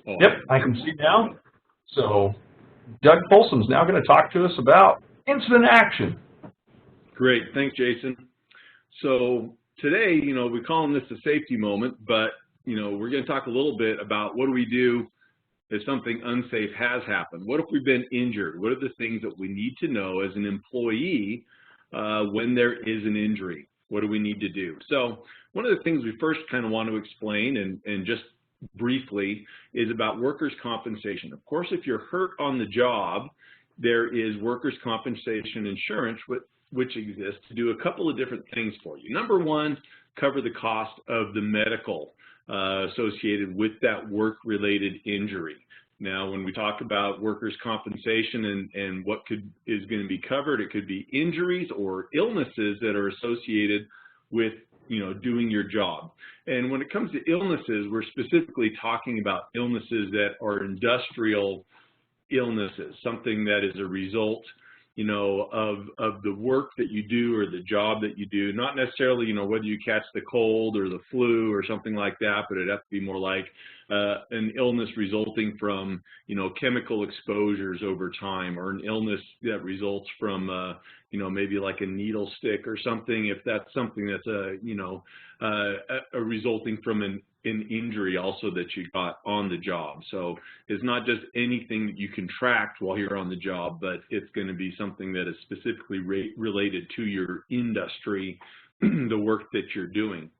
Oh, Yep, I can see now. So Doug Folsom's now going to talk to us about incident action. great. Thanks, Jason. So today, we're calling this a safety moment, but, we're going to talk a little bit about what do we do if something unsafe has happened. What if we've been injured? What are the things that we need to know as an employee when there is an injury? What do we need to do? So one of the things we first kind of want to explain and just briefly is about workers' compensation. Of course, if you're hurt on the job, there is workers' compensation insurance, which exists to do a couple of different things for you. Number one, cover the cost of the medical associated with that work-related injury. Now, when we talk about workers' compensation and what is going to be covered, it could be injuries or illnesses that are associated with doing your job. And when it comes to illnesses, we're specifically talking about illnesses that are industrial illnesses, something that is a result of the work that you do or the job that you do, not necessarily, whether you catch the cold or the flu or something like that, but it'd have to be more like an illness resulting from, chemical exposures over time, or an illness that results from, maybe like a needle stick or something, if that's something that's resulting from an injury also that you got on the job. So it's not just anything that you contract while you're on the job, but it's going to be something that is specifically related to your industry, the work that you're doing.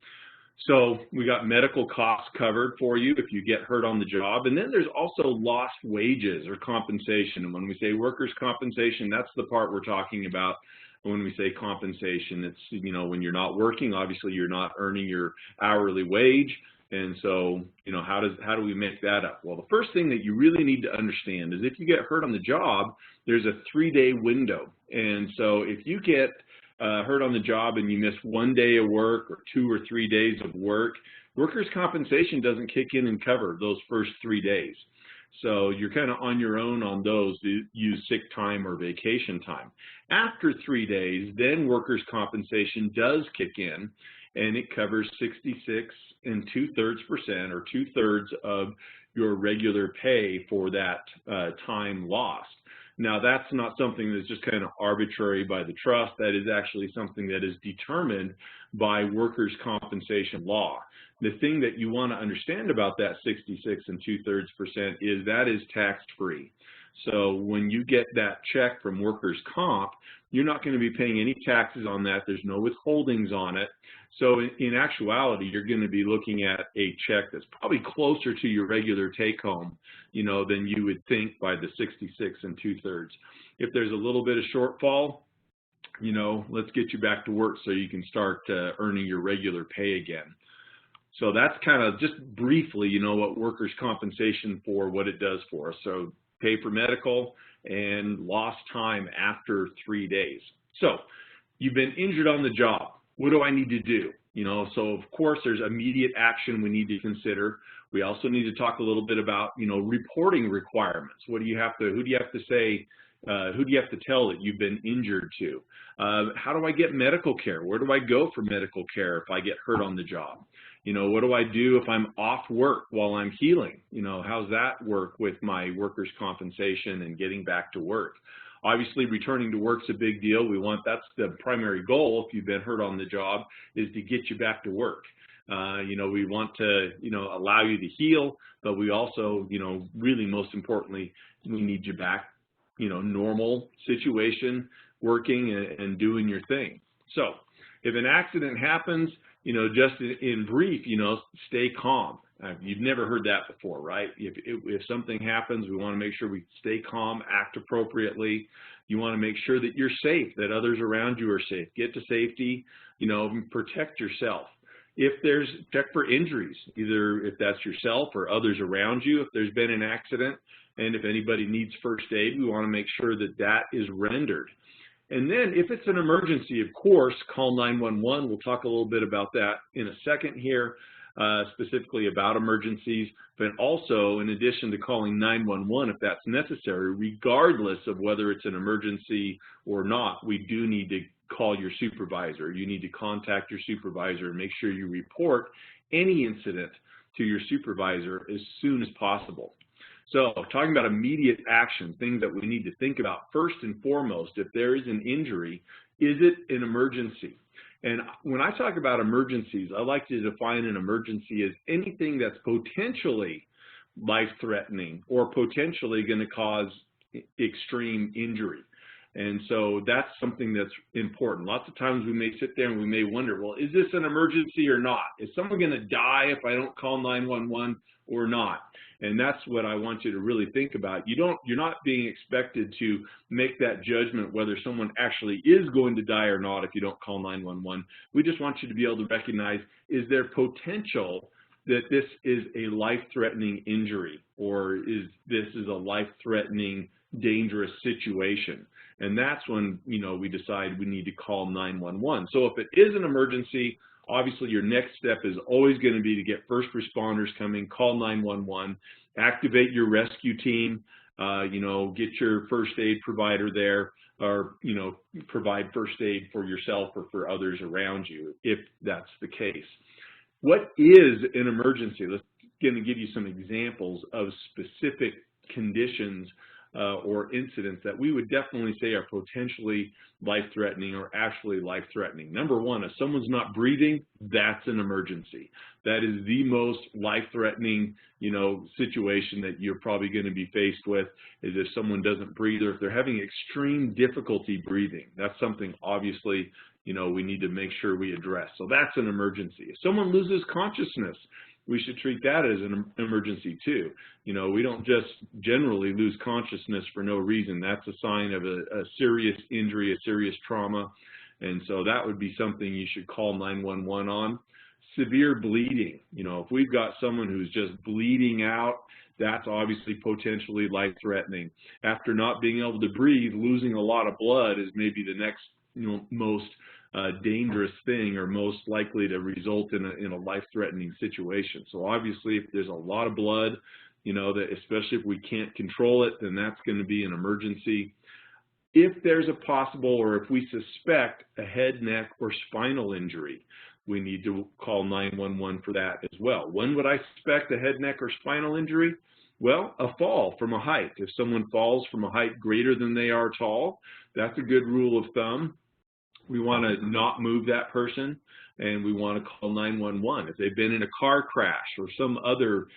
So we got medical costs covered for you if you get hurt on the job. And then there's also lost wages or compensation. And when we say workers' compensation, that's the part we're talking about. When we say compensation, it's, when you're not working, obviously you're not earning your hourly wage. And so, how do we make that up? Well, the first thing that you really need to understand is if you get hurt on the job, there's a 3-day window. And so if you get hurt on the job and you miss 1 day of work or 2 or 3 days of work, workers' compensation doesn't kick in and cover those first 3 days. So you're kind of on your own on those to use sick time or vacation time. After 3 days, then workers' compensation does kick in, and it covers 66 2/3% or 2/3 of your regular pay for that time lost. Now, that's not something that's just kind of arbitrary by the trust. That is actually something that is determined by workers' compensation law. The thing that you want to understand about that 66 2/3% is that is tax-free. So when you get that check from workers' comp, you're not going to be paying any taxes on that. There's no withholdings on it. So in actuality, you're going to be looking at a check that's probably closer to your regular take-home, than you would think by the 66 2/3. If there's a little bit of shortfall, let's get you back to work so you can start earning your regular pay again. So that's kind of just briefly, what workers' compensation for, what it does for us. So pay for medical and lost time after 3 days. So you've been injured on the job. What do I need to do? So of course there's immediate action we need to consider. We also need to talk a little bit about, reporting requirements. Who do you have to say, who do you have to tell that you've been injured to? How do I get medical care? Where do I go for medical care if I get hurt on the job? What do I do if I'm off work while I'm healing? How's that work with my workers' compensation and getting back to work? Obviously, returning to work's a big deal. That's the primary goal if you've been hurt on the job, is to get you back to work. We want to, allow you to heal, but we also, really most importantly, we need you back, normal situation, working and doing your thing. So if an accident happens, just in brief, stay calm. You've never heard that before, right? If something happens, we want to make sure we stay calm, act appropriately. You want to make sure that you're safe, that others around you are safe. Get to safety, protect yourself. Check for injuries, either if that's yourself or others around you, if there's been an accident, and if anybody needs first aid, we want to make sure that that is rendered. And then if it's an emergency, of course, call 911. We'll talk a little bit about that in a second here, specifically about emergencies, but also in addition to calling 911, if that's necessary, regardless of whether it's an emergency or not, we do need to call your supervisor. You need to contact your supervisor and make sure you report any incident to your supervisor as soon as possible. So talking about immediate action, things that we need to think about, first and foremost, if there is an injury, is it an emergency? And when I talk about emergencies, I like to define an emergency as anything that's potentially life-threatening or potentially going to cause extreme injury. And so that's something that's important. Lots of times we may sit there and we may wonder, well, is this an emergency or not? Is someone going to die if I don't call 911 or not? And that's what I want you to really think about. You're not being expected to make that judgment whether someone actually is going to die or not if you don't call 911. We just want you to be able to recognize, is there potential that this is a life-threatening injury, or is this a life-threatening, dangerous situation? And that's when, we decide we need to call 911. So if it is an emergency, obviously your next step is always going to be to get first responders coming, call 911, activate your rescue team, get your first aid provider there, or, provide first aid for yourself or for others around you, if that's the case. What is an emergency? Let's going to give you some examples of specific conditions or incidents that we would definitely say are potentially life-threatening or actually life-threatening. Number one, if someone's not breathing, that's an emergency. That is the most life-threatening, situation that you're probably going to be faced with, is if someone doesn't breathe or if they're having extreme difficulty breathing. That's something obviously, we need to make sure we address. So that's an emergency. If someone loses consciousness, we should treat that as an emergency too. We don't just generally lose consciousness for no reason. That's a sign of a serious injury, a serious trauma. And so that would be something you should call 911 on. Severe bleeding. If we've got someone who's just bleeding out, that's obviously potentially life-threatening. After not being able to breathe, losing a lot of blood is maybe the next most dangerous thing, or most likely to result in a life-threatening situation. So obviously, if there's a lot of blood, that especially if we can't control it, then that's going to be an emergency. If there's a possible, or if we suspect a head, neck, or spinal injury, we need to call 911 for that as well. When would I suspect a head, neck, or spinal injury? Well, a fall from a height. If someone falls from a height greater than they are tall, that's a good rule of thumb. We want to not move that person, and we want to call 911. If they've been in a car crash or some other,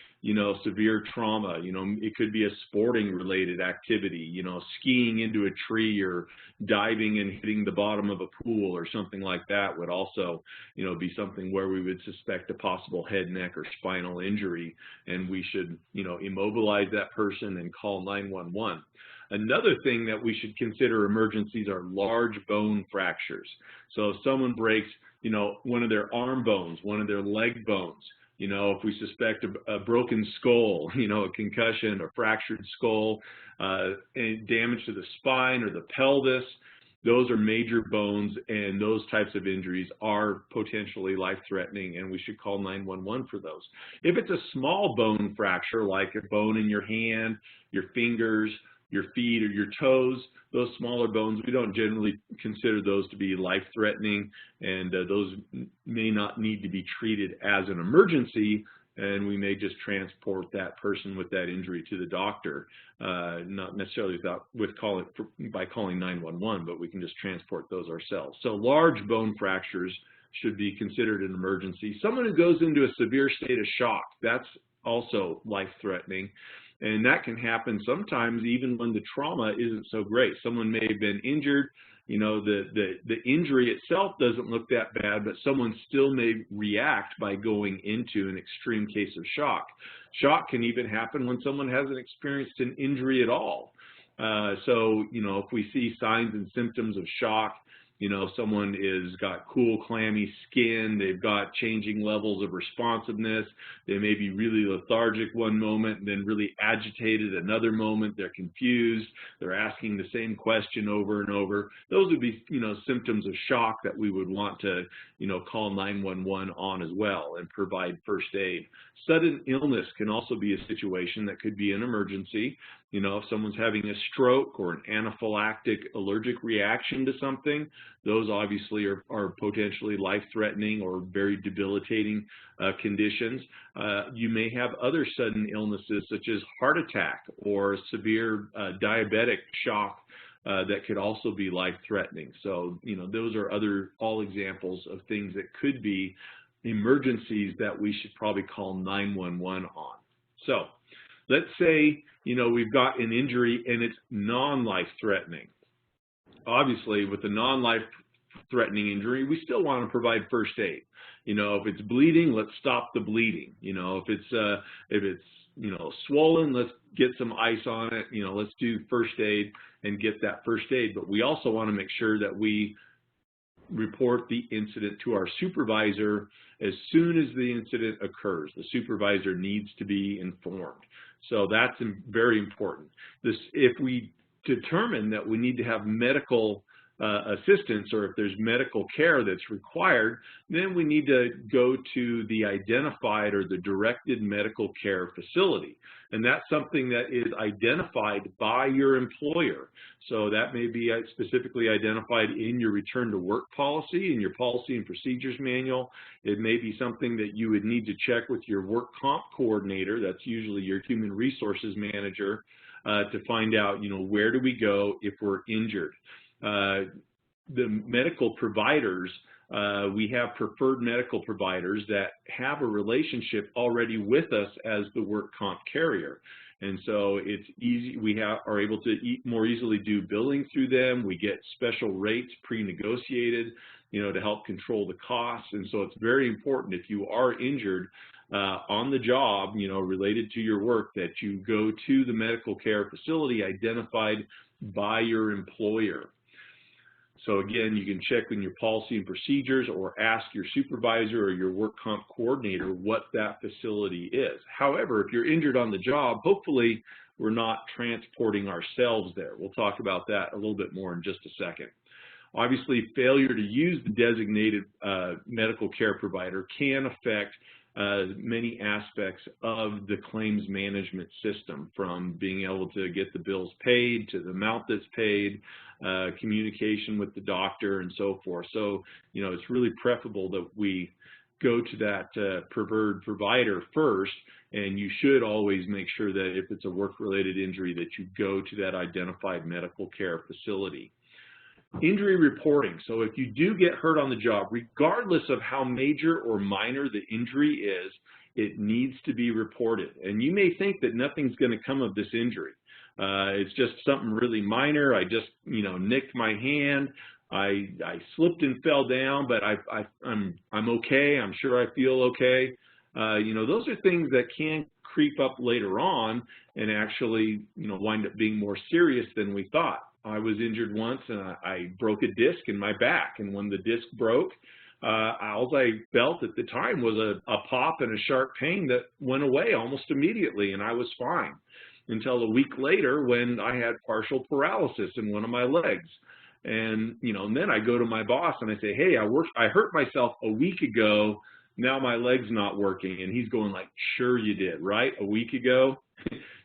severe trauma, it could be a sporting related activity, skiing into a tree or diving and hitting the bottom of a pool or something like that would also, be something where we would suspect a possible head, neck, or spinal injury, and we should, immobilize that person and call 911. Another thing that we should consider emergencies are large bone fractures. So if someone breaks, one of their arm bones, one of their leg bones, if we suspect a broken skull, a concussion or fractured skull, any damage to the spine or the pelvis, those are major bones, and those types of injuries are potentially life-threatening, and we should call 911 for those. If it's a small bone fracture, like a bone in your hand, your fingers, your feet, or your toes, those smaller bones, we don't generally consider those to be life-threatening, and those may not need to be treated as an emergency, and we may just transport that person with that injury to the doctor, not necessarily by calling 911, but we can just transport those ourselves. So large bone fractures should be considered an emergency. Someone who goes into a severe state of shock, that's also life-threatening. And that can happen sometimes even when the trauma isn't so great. Someone may have been injured, the injury itself doesn't look that bad, but someone still may react by going into an extreme case of shock. Shock can even happen when someone hasn't experienced an injury at all. So, if we see signs and symptoms of shock, someone is got cool, clammy skin, they've got changing levels of responsiveness, they may be really lethargic one moment and then really agitated another moment, they're confused, they're asking the same question over and over. Those would be, symptoms of shock that we would want to, call 911 on as well and provide first aid. Sudden illness can also be a situation that could be an emergency. If someone's having a stroke or an anaphylactic allergic reaction to something, Those obviously are potentially life-threatening or very debilitating conditions. You may have other sudden illnesses such as heart attack or severe diabetic shock that could also be life-threatening. So, those are all examples of things that could be emergencies that we should probably call 911 on. So, let's say, we've got an injury and it's non-life-threatening. Obviously, with a non-life-threatening injury, we still want to provide first aid. If it's bleeding, let's stop the bleeding. If it's swollen, let's get some ice on it. Let's do first aid and get that first aid. But we also want to make sure that we report the incident to our supervisor as soon as the incident occurs. The supervisor needs to be informed. So that's very important. If we determine that we need to have medical assistance, or if there's medical care that's required, then we need to go to the identified or the directed medical care facility. And that's something that is identified by your employer. So that may be specifically identified in your return to work policy, in your policy and procedures manual. It may be something that you would need to check with your work comp coordinator. That's usually your human resources manager, to find out, where do we go if we're injured. The medical providers, we have preferred medical providers that have a relationship already with us as the work comp carrier. And so it's easy, we are able to more easily do billing through them. We get special rates pre-negotiated, to help control the costs. And so it's very important, if you are injured on the job, related to your work, that you go to the medical care facility identified by your employer. So again, you can check in your policy and procedures or ask your supervisor or your work comp coordinator what that facility is. However, if you're injured on the job, hopefully we're not transporting ourselves there. We'll talk about that a little bit more in just a second. Obviously, failure to use the designated medical care provider can affect many aspects of the claims management system, from being able to get the bills paid to the amount that's paid, communication with the doctor, and so forth. So, it's really preferable that we go to that preferred provider first, and you should always make sure that if it's a work-related injury that you go to that identified medical care facility. Injury reporting. So if you do get hurt on the job, regardless of how major or minor the injury is, it needs to be reported. And you may think that nothing's going to come of this injury. It's just something really minor. I just, nicked my hand. I slipped and fell down, but I'm okay. I'm sure I feel okay. Those are things that can creep up later on and actually, wind up being more serious than we thought. I was injured once, and I broke a disc in my back, and when the disc broke, all I felt at the time was a pop and a sharp pain that went away almost immediately, and I was fine until a week later when I had partial paralysis in one of my legs. And, and then I go to my boss and I say, hey, I hurt myself a week ago, now my leg's not working. And he's going like, sure you did, right? A week ago?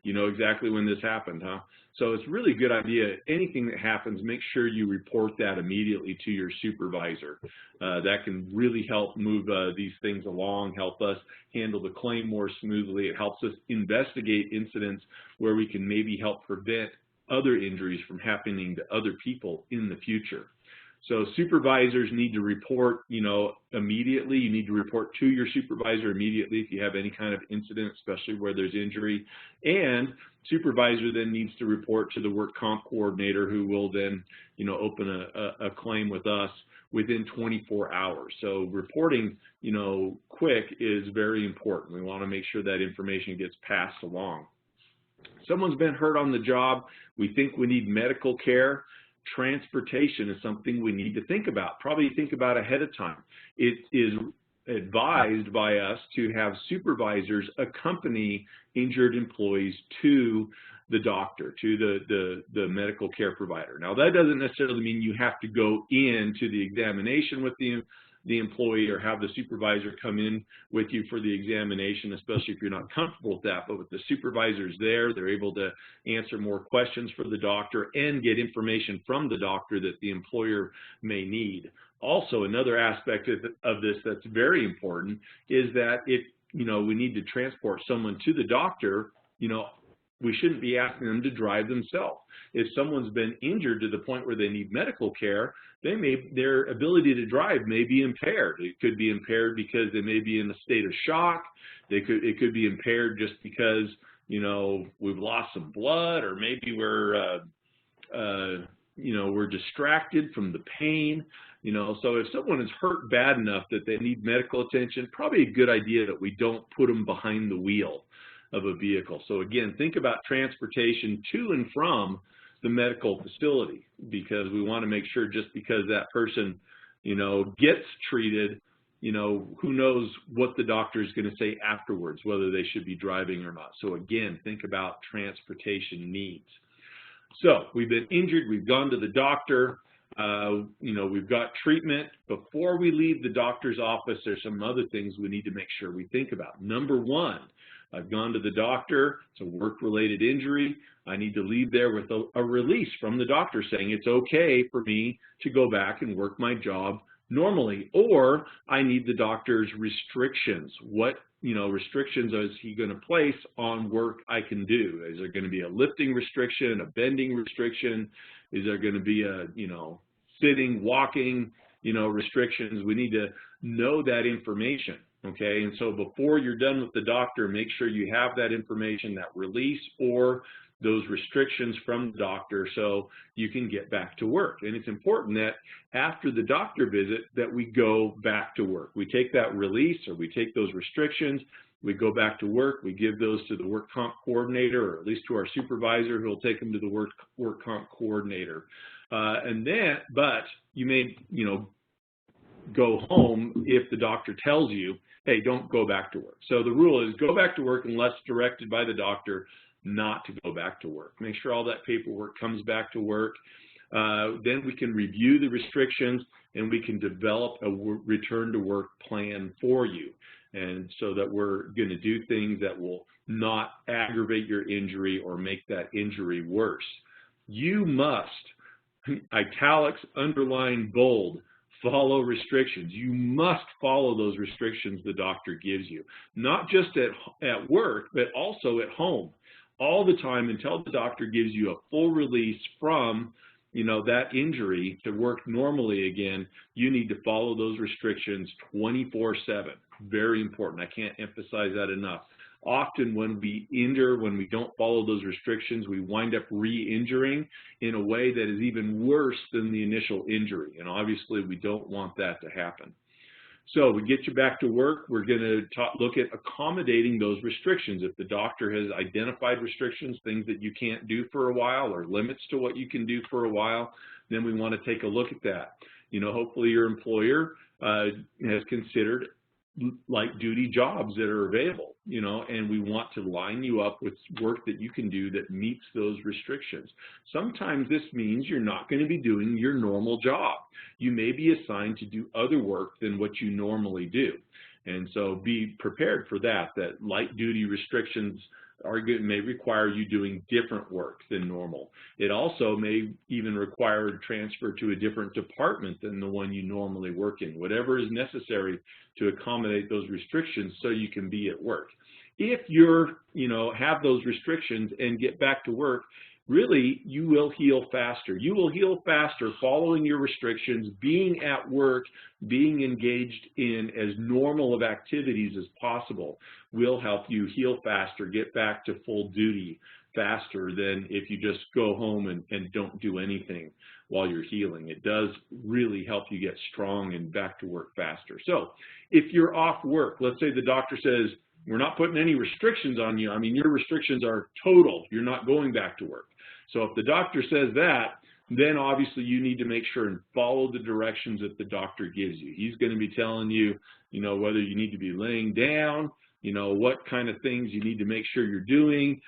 You know exactly when this happened, huh? So it's really a good idea. Anything that happens, make sure you report that immediately to your supervisor. That can really help move these things along, help us handle the claim more smoothly. It helps us investigate incidents where we can maybe help prevent other injuries from happening to other people in the future. So supervisors need to report, immediately. You need to report to your supervisor immediately if you have any kind of incident, especially where there's injury. And supervisor then needs to report to the work comp coordinator, who will then, open a claim with us within 24 hours. So reporting, quick is very important. We want to make sure that information gets passed along. Someone's been hurt on the job. We think we need medical care. Transportation is something we need to think about, probably think about ahead of time. It is advised by us to have supervisors accompany injured employees to the doctor, to the medical care provider. Now, that doesn't necessarily mean you have to go into the examination with the the employee or have the supervisor come in with you for the examination, especially if you're not comfortable with that. But with the supervisors there, they're able to answer more questions for the doctor and get information from the doctor that the employer may need. Also, another aspect of this that's very important is that if, we need to transport someone to the doctor, we shouldn't be asking them to drive themselves. If someone's been injured to the point where they need medical care, their ability to drive may be impaired. It could be impaired because they may be in a state of shock. It could be impaired just because, we've lost some blood, or maybe we're distracted from the pain. So if someone is hurt bad enough that they need medical attention, probably a good idea that we don't put them behind the wheel of a vehicle. So again, think about transportation to and from the medical facility, because we want to make sure just because that person, gets treated, who knows what the doctor is going to say afterwards, whether they should be driving or not. So again, think about transportation needs. So we've been injured, we've gone to the doctor, we've got treatment. Before we leave the doctor's office, there's some other things we need to make sure we think about. Number one, I've gone to the doctor, it's a work-related injury. I need to leave there with a release from the doctor saying it's okay for me to go back and work my job normally, or I need the doctor's restrictions. What restrictions is he going to place on work I can do? Is there going to be a lifting restriction, a bending restriction? Is there going to be a, sitting, walking, restrictions? We need to know that information, okay? And so before you're done with the doctor, make sure you have that information, that release or those restrictions from the doctor, so you can get back to work. And it's important that after the doctor visit that we go back to work. We take that release, or we take those restrictions, we go back to work, we give those to the work comp coordinator, or at least to our supervisor, who will take them to the work comp coordinator. But you may, go home if the doctor tells you, hey, don't go back to work. So the rule is go back to work unless directed by the doctor not to go back to work. Make sure all that paperwork comes back to work. Then we can review the restrictions, and we can develop a return to work plan for you. And so that we're going to do things that will not aggravate your injury or make that injury worse. You must, italics, underline, bold, follow restrictions. You must follow those restrictions the doctor gives you, not just at work, but also at home, all the time until the doctor gives you a full release from, that injury to work normally again. You need to follow those restrictions 24/7. Very important. I can't emphasize that enough. Often when we injure, when we don't follow those restrictions, we wind up re-injuring in a way that is even worse than the initial injury. And obviously we don't want that to happen. So we get you back to work. We're going to look at accommodating those restrictions. If the doctor has identified restrictions, things that you can't do for a while, or limits to what you can do for a while, then we want to take a look at that. Hopefully your employer has considered light duty jobs that are available, and we want to line you up with work that you can do that meets those restrictions. Sometimes this means you're not going to be doing your normal job. You may be assigned to do other work than what you normally do. And so be prepared for that light duty restrictions may require you doing different work than normal. It also may even require a transfer to a different department than the one you normally work in, whatever is necessary to accommodate those restrictions so you can be at work. If you're, have those restrictions and get back to work, really, you will heal faster. You will heal faster following your restrictions, being at work, being engaged in as normal of activities as possible will help you heal faster, get back to full duty faster than if you just go home and don't do anything while you're healing. It does really help you get strong and back to work faster. So if you're off work, let's say the doctor says, we're not putting any restrictions on you. I mean, your restrictions are total. You're not going back to work. So if the doctor says that, then obviously you need to make sure and follow the directions that the doctor gives you. He's going to be telling you, whether you need to be laying down, what kind of things you need to make sure you're doing,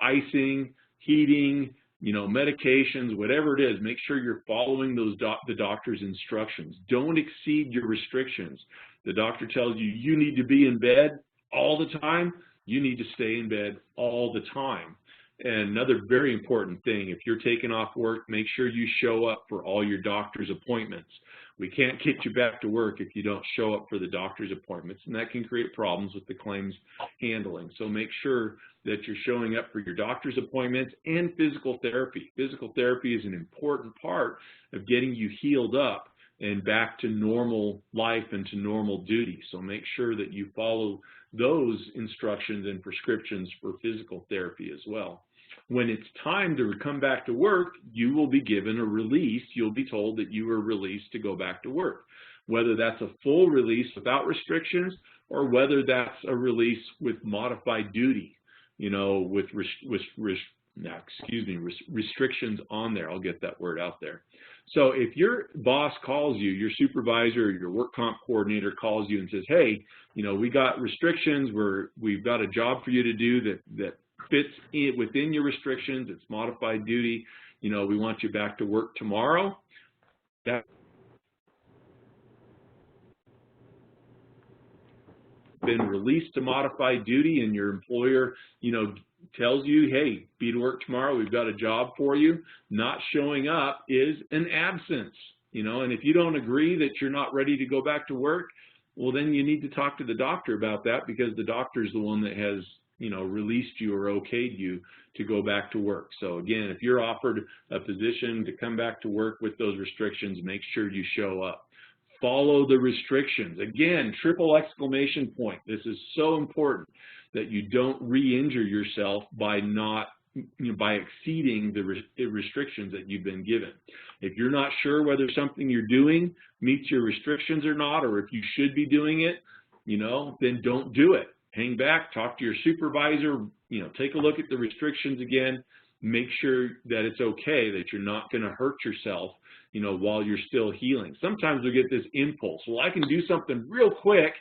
icing, heating, medications, whatever it is, make sure you're following the doctor's instructions. Don't exceed your restrictions. The doctor tells you you need to be in bed all the time, you need to stay in bed all the time. And another very important thing, if you're taking off work, make sure you show up for all your doctor's appointments. We can't get you back to work if you don't show up for the doctor's appointments, and that can create problems with the claims handling. So make sure that you're showing up for your doctor's appointments and physical therapy. Physical therapy is an important part of getting you healed up and back to normal life and to normal duty. So make sure that you follow those instructions and prescriptions for physical therapy as well. When it's time to come back to work, you will be given a release. You'll be told that you are released to go back to work, whether that's a full release without restrictions or whether that's a release with modified duty, with restrictions on there. I'll get that word out there. So if your boss calls you, your supervisor or your work comp coordinator calls you and says, hey, we got restrictions, we've got a job for you to do that fits within your restrictions, it's modified duty, we want you back to work tomorrow, that been released to modified duty, and your employer, tells you, hey, be to work tomorrow, we've got a job for you. Not showing up is an absence, and if you don't agree that you're not ready to go back to work, well, then you need to talk to the doctor about that, because the doctor is the one that has released you or okayed you to go back to work. So again, if you're offered a position to come back to work with those restrictions, make sure you show up. Follow the restrictions. Again, triple exclamation point. This is so important that you don't re-injure yourself by exceeding the restrictions that you've been given. If you're not sure whether something you're doing meets your restrictions or not, or if you should be doing it, then don't do it. Hang back, talk to your supervisor, take a look at the restrictions again, make sure that it's okay, that you're not going to hurt yourself, while you're still healing. Sometimes we get this impulse, well, I can do something real quick,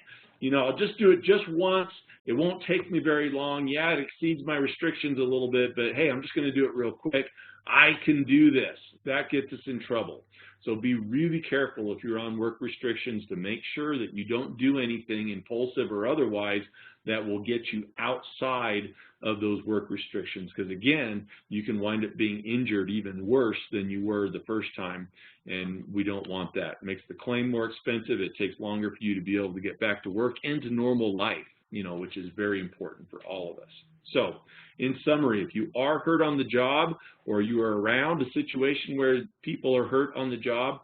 I'll just do it just once, it won't take me very long, yeah, it exceeds my restrictions a little bit, but hey, I'm just going to do it real quick, I can do this. That gets us in trouble. So be really careful if you're on work restrictions to make sure that you don't do anything impulsive or otherwise that will get you outside of those work restrictions, because again, you can wind up being injured even worse than you were the first time, and we don't want that. It makes the claim more expensive. It takes longer for you to be able to get back to work and to normal life, which is very important for all of us. So in summary, if you are hurt on the job or you are around a situation where people are hurt on the job,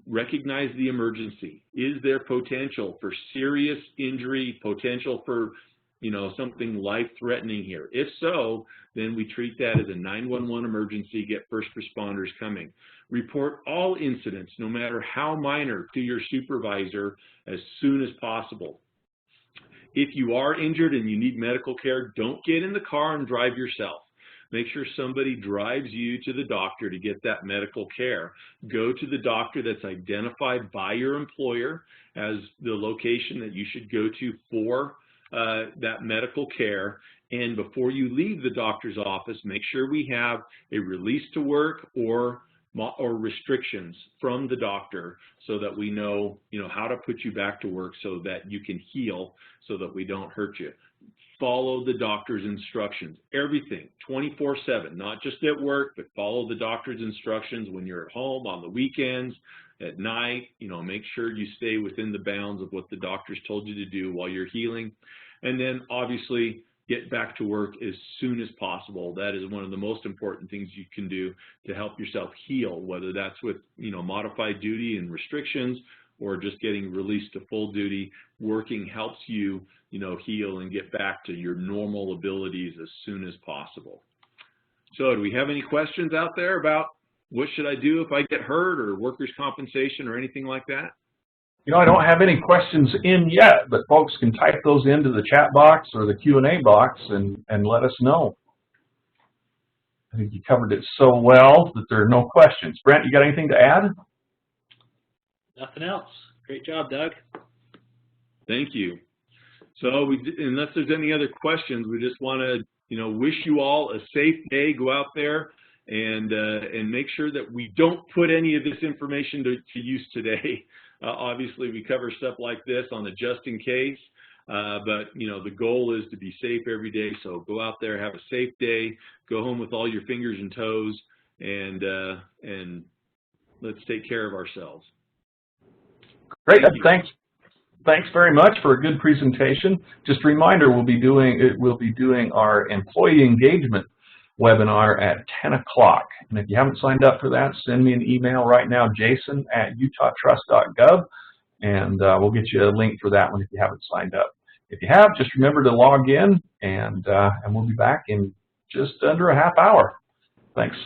recognize the emergency. Is there potential for serious injury, potential for, something life-threatening here? If so, then we treat that as a 911 emergency, get first responders coming. Report all incidents, no matter how minor, to your supervisor as soon as possible. If you are injured and you need medical care, don't get in the car and drive yourself. Make sure somebody drives you to the doctor to get that medical care. Go to the doctor that's identified by your employer as the location that you should go to for that medical care. And before you leave the doctor's office, make sure we have a release to work or restrictions from the doctor so that we know, how to put you back to work so that you can heal, so that we don't hurt you. Follow the doctor's instructions, everything, 24/7, not just at work, but follow the doctor's instructions when you're at home, on the weekends, at night. Make sure you stay within the bounds of what the doctor's told you to do while you're healing. And then obviously get back to work as soon as possible. That is one of the most important things you can do to help yourself heal, whether that's with, modified duty and restrictions or just getting released to full duty. Working helps you, heal and get back to your normal abilities as soon as possible. So do we have any questions out there about what should I do if I get hurt, or workers' compensation or anything like that? I don't have any questions in yet, but folks can type those into the chat box or the Q&A box and let us know. I think you covered it so well that there are no questions. Brent, you got anything to add? Nothing else. Great job, Doug. Thank you. So unless there's any other questions, we just want to, wish you all a safe day. Go out there and make sure that we don't put any of this information to use today. Obviously, we cover stuff like this on a just in case, but you know, the goal is to be safe every day. So go out there, have a safe day, go home with all your fingers and toes, and let's take care of ourselves. Great, thanks very much for a good presentation. Just a reminder, we'll be doing our employee engagement webinar at 10 o'clock. And if you haven't signed up for that, send me an email right now, jason@utahtrust.gov, and we'll get you a link for that one if you haven't signed up. If you have, just remember to log in, and we'll be back in just under a half hour. Thanks.